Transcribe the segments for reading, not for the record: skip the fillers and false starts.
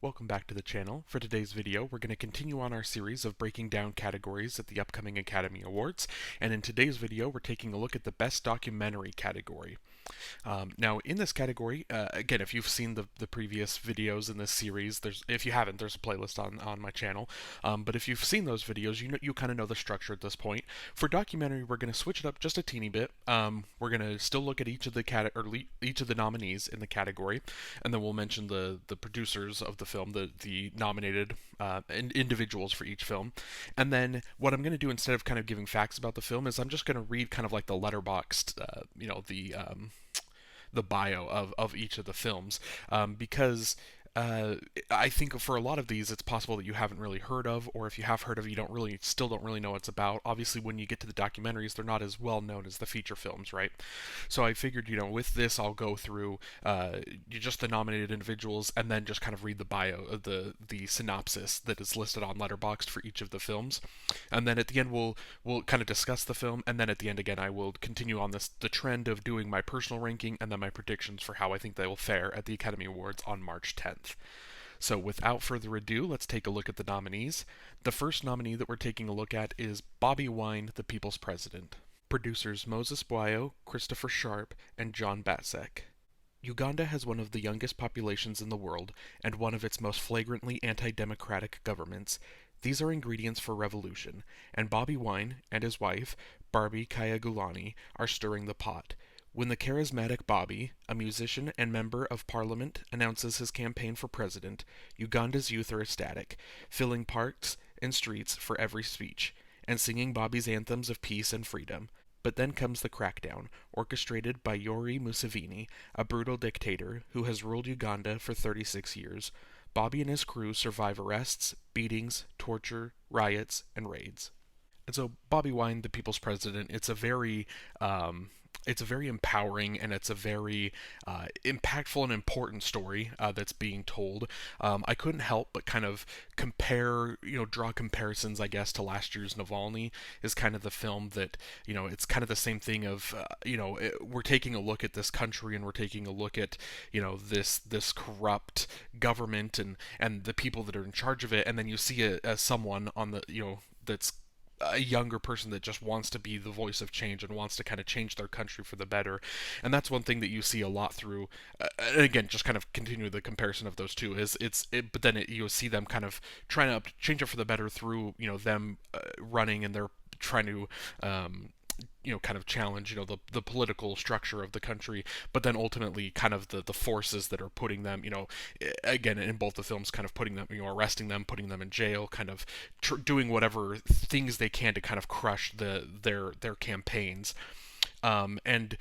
Welcome back to the channel. For today's video, we're going to continue on our series of breaking down categories at the upcoming Academy Awards, and in today's video, we're taking a look at the Best Documentary category. Now, in this category, again, if you've seen the previous videos in this series, if you haven't, there's a playlist on my channel. But if you've seen those videos, you kind of know the structure at this point. For documentary, we're going to switch it up just a teeny bit. We're going to still look at each of the nominees in the category, and then we'll mention the producers of the film, the nominated individuals for each film. And then what I'm going to do instead of kind of giving facts about the film is I'm just going to read kind of like the letterboxed, the bio of each of the films, because I think for a lot of these, it's possible that you haven't really heard of, or if you have heard of, you still don't really know what it's about. Obviously, when you get to the documentaries, they're not as well known as the feature films, right? So I figured, with this, I'll go through just the nominated individuals, and then just kind of read the bio, the synopsis that is listed on Letterboxd for each of the films, and then at the end we'll kind of discuss the film, and then at the end again I will continue on the trend of doing my personal ranking and then my predictions for how I think they will fare at the Academy Awards on March 10th. So without further ado, let's take a look at the nominees. The first nominee that we're taking a look at is Bobi Wine, the People's President. Producers Moses Bwayo, Christopher Sharp, and John Batsek. Uganda has one of the youngest populations in the world and one of its most flagrantly anti-democratic governments. These are ingredients for revolution, and Bobi Wine and his wife, Barbie Kyagulanyi, are stirring the pot. When the charismatic Bobby, a musician and member of parliament, announces his campaign for president, Uganda's youth are ecstatic, filling parks and streets for every speech, and singing Bobby's anthems of peace and freedom. But then comes the crackdown, orchestrated by Yoweri Museveni, a brutal dictator who has ruled Uganda for 36 years. Bobby and his crew survive arrests, beatings, torture, riots, and raids. And so, Bobi Wine, the People's President, it's a very empowering and it's a very impactful and important story that's being told. I couldn't help but kind of draw comparisons, I guess, to last year's Navalny. Is kind of the film that, it's kind of the same thing of, we're taking a look at this country and we're taking a look at, this corrupt government and the people that are in charge of it, and then you see someone on the, that's a younger person that just wants to be the voice of change and wants to kind of change their country for the better. And that's one thing that you see a lot through, and again, just kind of continue the comparison of those two, but then you'll see them kind of trying to change it for the better through, them running, and they're trying to kind of challenge, the political structure of the country, but then ultimately kind of the forces that are putting them, again, in both the films, kind of putting them, arresting them, putting them in jail, kind of doing whatever things they can to kind of crush their campaigns. And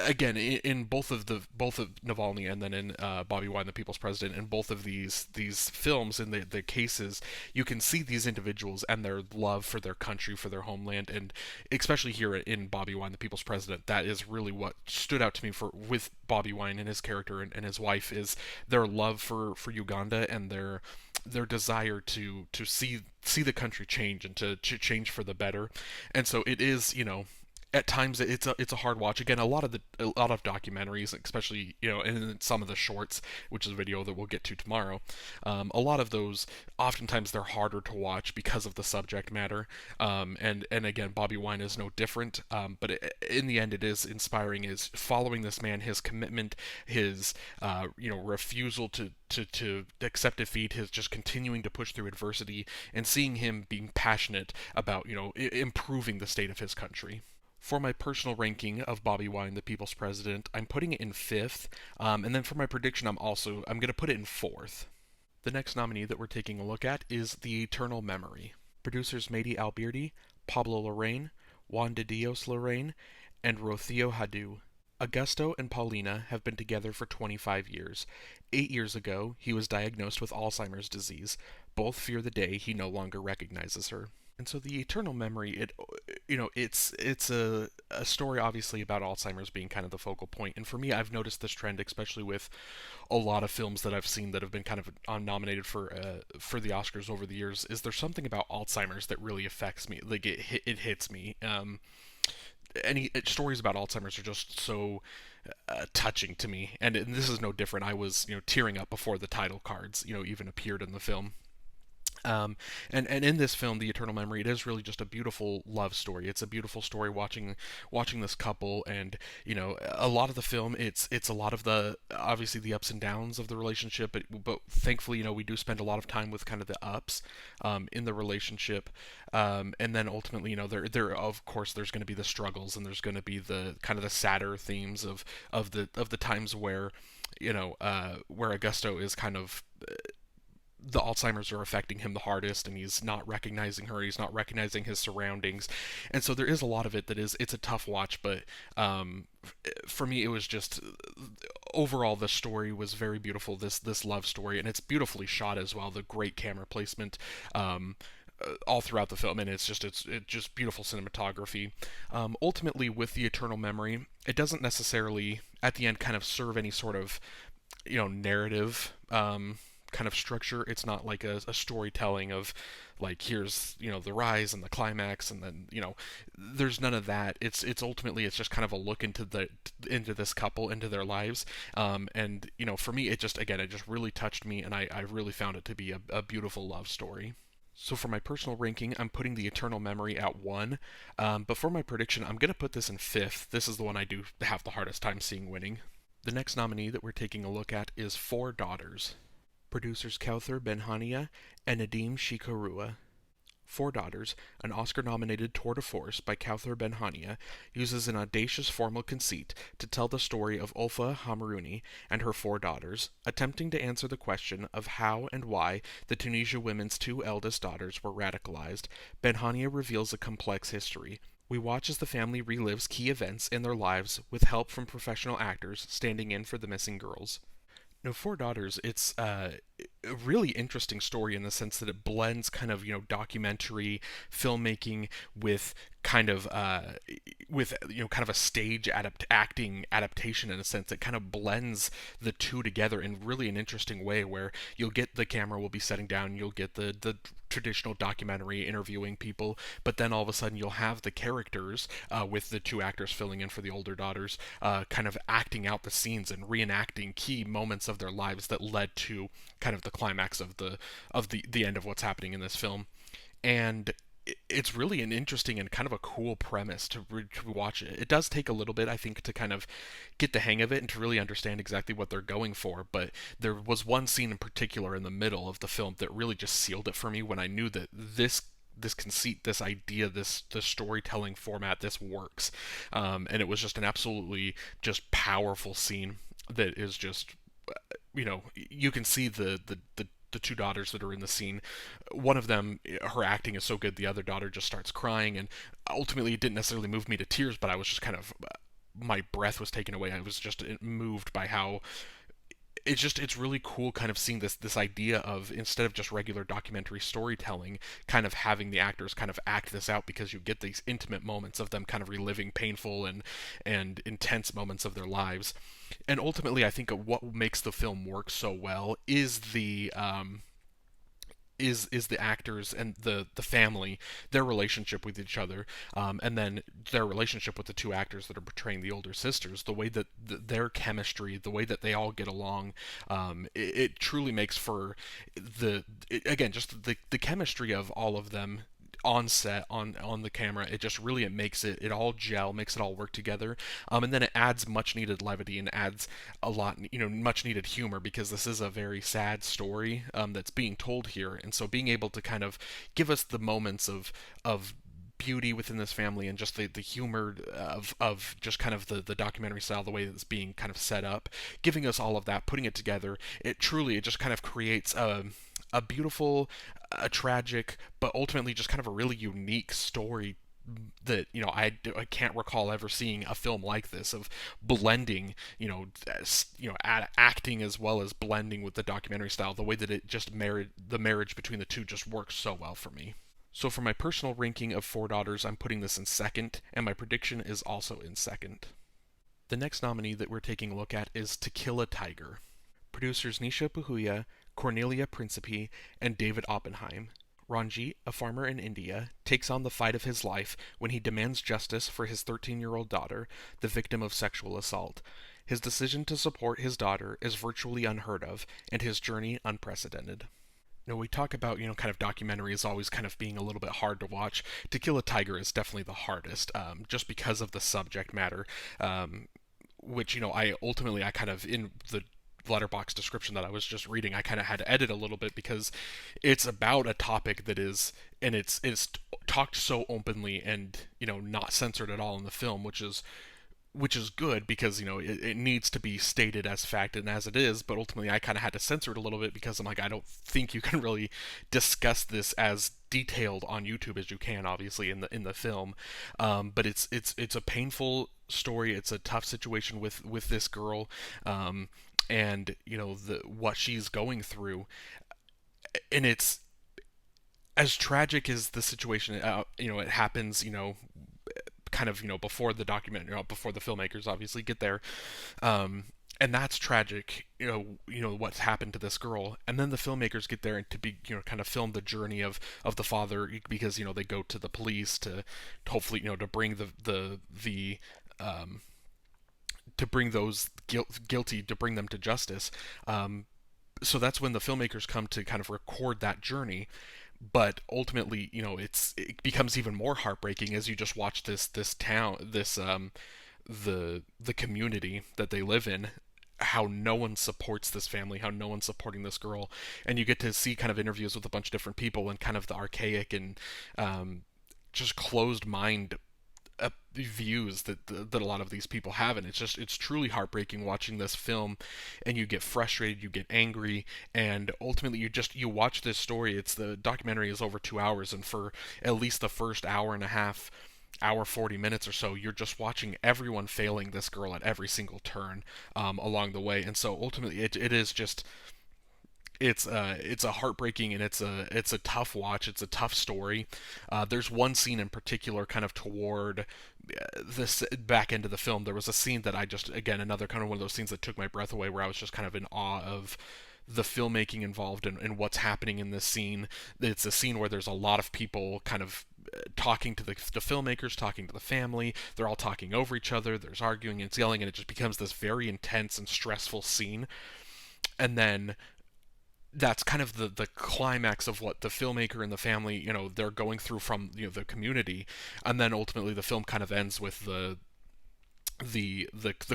again, in both of Navalny and then in Bobi Wine, the People's President, in both of these films, in the cases, you can see these individuals and their love for their country, for their homeland, and especially here in Bobi Wine, the People's President, that is really what stood out to me with Bobi Wine and his character and his wife, is their love for Uganda and their desire to see the country change and to change for the better. And so it is, at times it's a hard watch. Again, a lot of documentaries, especially in some of the shorts, which is a video that we'll get to tomorrow, a lot of those, oftentimes they're harder to watch because of the subject matter, and again, Bobi Wine is no different, but in the end it is inspiring, is following this man, his commitment, his refusal to accept defeat, his just continuing to push through adversity, and seeing him being passionate about improving the state of his country. For my personal ranking of Bobi Wine, the People's President, I'm putting it in 5th, and then for my prediction, I'm going to put it in 4th. The next nominee that we're taking a look at is The Eternal Memory. Producers Mady Albirdi, Pablo Larraín, Juan de Dios Larraín, and Rocío Jadu. Augusto and Paulina have been together for 25 years. 8 years ago, he was diagnosed with Alzheimer's disease. Both fear the day he no longer recognizes her. And so the Eternal Memory, it's a story obviously about Alzheimer's being kind of the focal point. And for me, I've noticed this trend, especially with a lot of films that I've seen that have been kind of nominated for the Oscars over the years. Is there something about Alzheimer's that really affects me? Like it hits me. any stories about Alzheimer's are just so touching to me, and this is no different. I was tearing up before the title cards even appeared in the film. Um, and in this film, The Eternal Memory, it is really just a beautiful love story. It's a beautiful story watching this couple, and a lot of the film, it's a lot of the obviously the ups and downs of the relationship, but thankfully, we do spend a lot of time with kind of the ups in the relationship, and then ultimately, there of course there's going to be the struggles, and there's going to be the kind of the sadder themes of the times where where Augusto is kind of the Alzheimer's are affecting him the hardest, and he's not recognizing her, he's not recognizing his surroundings, and so there is a lot of it that it's a tough watch, but for me it was just overall the story was very beautiful, this love story, and it's beautifully shot as well, the great camera placement. All throughout the film, and it's just beautiful cinematography. Ultimately, with the Eternal Memory, it doesn't necessarily at the end kind of serve any sort of narrative kind of structure. It's not like a storytelling of like here's the rise and the climax, and then there's none of that. It's ultimately it's just kind of a look into this couple, into their lives, and for me it just again it just really touched me, and I really found it to be a beautiful love story. So for my personal ranking, I'm putting The Eternal Memory at 1. But for my prediction, I'm going to put this in 5th. This is the one I do have the hardest time seeing winning. The next nominee that we're taking a look at is Four Daughters. Producers Kauthar Benhania and Nadim Shikarua. Four Daughters, an Oscar-nominated tour de force by Kauthar Benhania, uses an audacious formal conceit to tell the story of Ulfa Hamrouni and her four daughters, attempting to answer the question of how and why the Tunisia women's two eldest daughters were radicalized. Benhania reveals a complex history. We watch as the family relives key events in their lives with help from professional actors standing in for the missing girls. No, Four Daughters, it's a really interesting story in the sense that it blends kind of, documentary filmmaking with kind of kind of a stage acting adaptation. In a sense it kind of blends the two together in really an interesting way, where you'll get the camera will be setting down, you'll get the traditional documentary interviewing people, but then all of a sudden you'll have the characters with the two actors filling in for the older daughters kind of acting out the scenes and reenacting key moments of their lives that led to kind of the climax of the end of what's happening in this film. And it's really an interesting and kind of a cool premise to watch it. It does take a little bit, I think, to kind of get the hang of it and to really understand exactly what they're going for. But there was one scene in particular in the middle of the film that really just sealed it for me, when I knew that this conceit, this idea, this storytelling format, this works. And it was just an absolutely just powerful scene that is just you can see the two daughters that are in the scene. One of them, her acting is so good, the other daughter just starts crying, and ultimately it didn't necessarily move me to tears, but I was just kind of my breath was taken away. I was just moved by how it's really cool kind of seeing this idea of, instead of just regular documentary storytelling, kind of having the actors kind of act this out, because you get these intimate moments of them kind of reliving painful and intense moments of their lives. And ultimately I think what makes the film work so well is the actors and the family, their relationship with each other, and then their relationship with the two actors that are portraying the older sisters. The way that their chemistry, the way that they all get along, it truly makes for again just the chemistry of all of them on set, on the camera. It just really, it makes it all gel, makes it all work together, and then it adds much needed levity and adds a lot, much needed humor, because this is a very sad story that's being told here, and so being able to kind of give us the moments of beauty within this family, and just the humor of just kind of the documentary style, the way that it's being kind of set up, giving us all of that, putting it together, it just kind of creates a beautiful, a tragic, but ultimately just kind of a really unique story that I can't recall ever seeing a film like this, of blending acting as well as blending with the documentary style. The way that it just married, the marriage between the two just works so well for me. So for my personal ranking of Four Daughters, I'm putting this in second, and my prediction is also in second. The next nominee that we're taking a look at is To Kill a Tiger. Producers Nisha Puhuya, Cornelia Principe, and David Oppenheim. Ranjit, a farmer in India, takes on the fight of his life when he demands justice for his 13-year-old daughter, the victim of sexual assault. His decision to support his daughter is virtually unheard of, and his journey unprecedented. We talk about, kind of documentaries always kind of being a little bit hard to watch. To Kill a Tiger is definitely the hardest, just because of the subject matter, which, I kind of, in the letterbox description that I was just reading, I kind of had to edit a little bit because it's about a topic that is, and it's talked so openly and, not censored at all in the film, which is good because it needs to be stated as fact and as it is, but ultimately I kind of had to censor it a little bit because I'm like, I don't think you can really discuss this as detailed on YouTube as you can obviously in the film. But it's a painful story. It's a tough situation with this girl, and the what she's going through, and it's as tragic as the situation. It happens. Kind of before the document, before the filmmakers obviously get there, and that's tragic. What's happened to this girl, and then the filmmakers get there and to be kind of film the journey of the father, because they go to the police to hopefully to bring the to bring those guilty, to bring them to justice. So that's when the filmmakers come to kind of record that journey. But ultimately, it becomes even more heartbreaking as you just watch this town, the community that they live in, how no one supports this family, how no one's supporting this girl, and you get to see kind of interviews with a bunch of different people and kind of the archaic and just closed mind views that a lot of these people have, and it's truly heartbreaking watching this film, and you get frustrated, you get angry, and ultimately you watch this story. The documentary is over 2 hours, and for at least the first hour and a half, hour 40 minutes or so, you're just watching everyone failing this girl at every single turn, along the way. And so ultimately it is just, it's a heartbreaking, and it's a tough watch. It's a tough story. There's one scene in particular, kind of toward this back end of the film. There was a scene that I just, again, another kind of one of those scenes that took my breath away, where I was just kind of in awe of the filmmaking involved and what's happening in this scene. It's a scene where there's a lot of people kind of talking to the filmmakers, talking to the family. They're all talking over each other. There's arguing and yelling, and it just becomes this very intense and stressful scene. And then that's kind of the climax of what the filmmaker and the family, they're going through from the community. And then ultimately the film kind of ends with the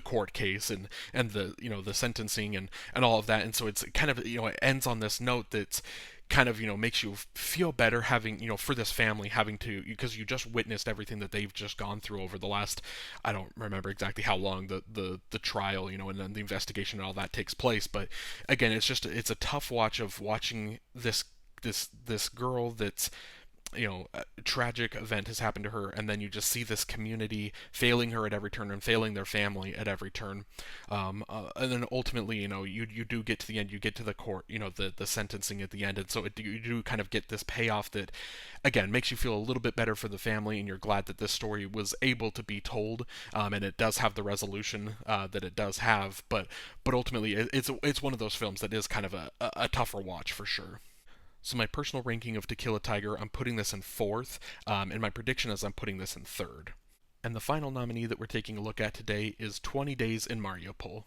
court case and the sentencing and all of that. And so it's kind of, it ends on this note that's kind of makes you feel better, having for this family, having to, because you just witnessed everything that they've just gone through over the last, I don't remember exactly how long the trial, and then the investigation and all that takes place. But again, it's a tough watch of watching this girl that's, a tragic event has happened to her, and then you just see this community failing her at every turn and failing their family at every turn. And then ultimately, you do get to the end, you get to the court, the sentencing at the end, and so you do kind of get this payoff that, again, makes you feel a little bit better for the family, and you're glad that this story was able to be told, and it does have the resolution that it does have. But ultimately, it's one of those films that is kind of a tougher watch for sure. So my personal ranking of To Kill a Tiger, I'm putting this in fourth, and my prediction is I'm putting this in third. And the final nominee that we're taking a look at today is 20 Days in Mariupol.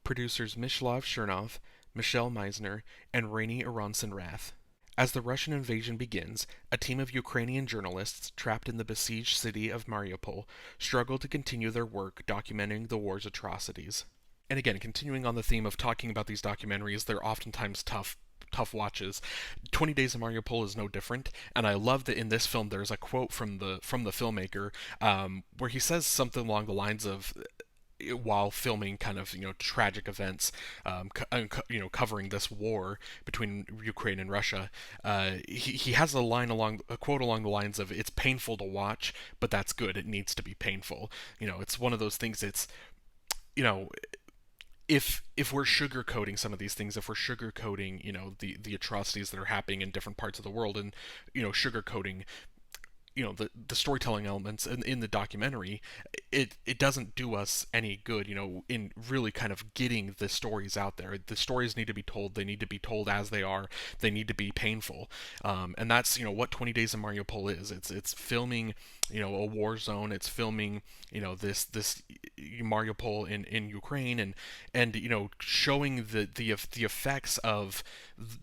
Producers Mishlav Chernov, Michelle Meisner, and Rainy Aronson-Rath. As the Russian invasion begins, a team of Ukrainian journalists trapped in the besieged city of Mariupol struggle to continue their work documenting the war's atrocities. And again, continuing on the theme of talking about these documentaries, they're oftentimes tough watches. 20 Days in Mariupol is no different, and I love that in this film there's a quote from the filmmaker, where he says something along the lines of, while filming kind of tragic events, covering this war between Ukraine and Russia, he has a quote along the lines of, "It's painful to watch, but that's good. It needs to be painful." It's one of those things. It's you know if we're sugarcoating some of these things, if we're sugarcoating, the atrocities that are happening in different parts of the world, and sugarcoating, the storytelling elements in the documentary, it doesn't do us any good, in really kind of getting the stories out there. The stories need to be told. They need to be told as they are. They need to be painful. And that's what 20 Days in Mariupol is. It's filming a war zone. It's filming this Mariupol in Ukraine, and showing the effects of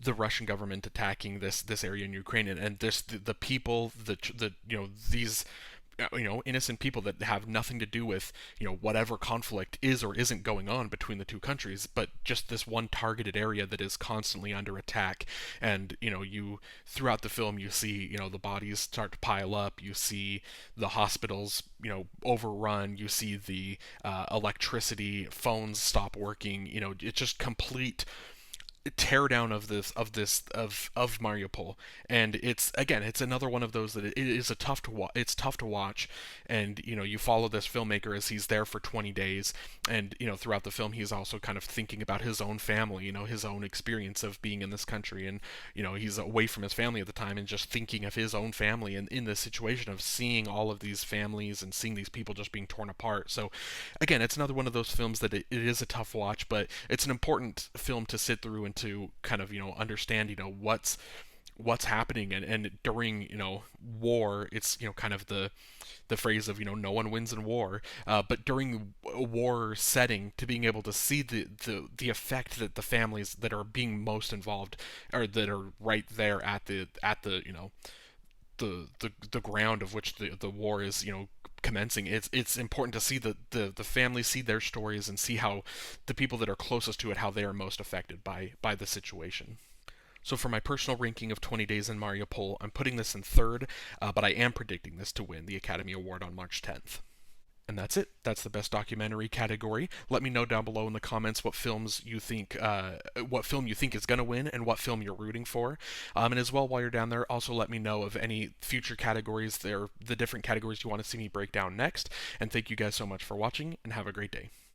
the Russian government attacking this area in Ukraine, and this the people, the these innocent people that have nothing to do with whatever conflict is or isn't going on between the two countries, but just this one targeted area that is constantly under attack. And you throughout the film, you see the bodies start to pile up. You see the hospitals overrun. You see the electricity, phones stop working. It's just complete teardown of Mariupol. And it's another one of those that it is it's tough to watch. And you follow this filmmaker as he's there for 20 days, and throughout the film he's also kind of thinking about his own family, his own experience of being in this country. And he's away from his family at the time, and just thinking of his own family, and in this situation of seeing all of these families and seeing these people just being torn apart. So again, it's another one of those films that it is a tough watch, but it's an important film to sit through and to kind of understand what's happening. And during war, it's kind of the phrase of no one wins in war, but during a war setting, to being able to see the effect that the families that are being most involved, or that are right there at the the ground of which the war is commencing. It's important to see the families, see their stories, and see how the people that are closest to it, how they are most affected by the situation. So for my personal ranking of 20 Days in Mariupol, I'm putting this in third, but I am predicting this to win the Academy Award on March 10th. And that's it. That's the best documentary category. Let me know down below in the comments what film you think is going to win, and what film you're rooting for. And as well, while you're down there, also let me know of any future categories there, the different categories you want to see me break down next. And thank you guys so much for watching, and have a great day.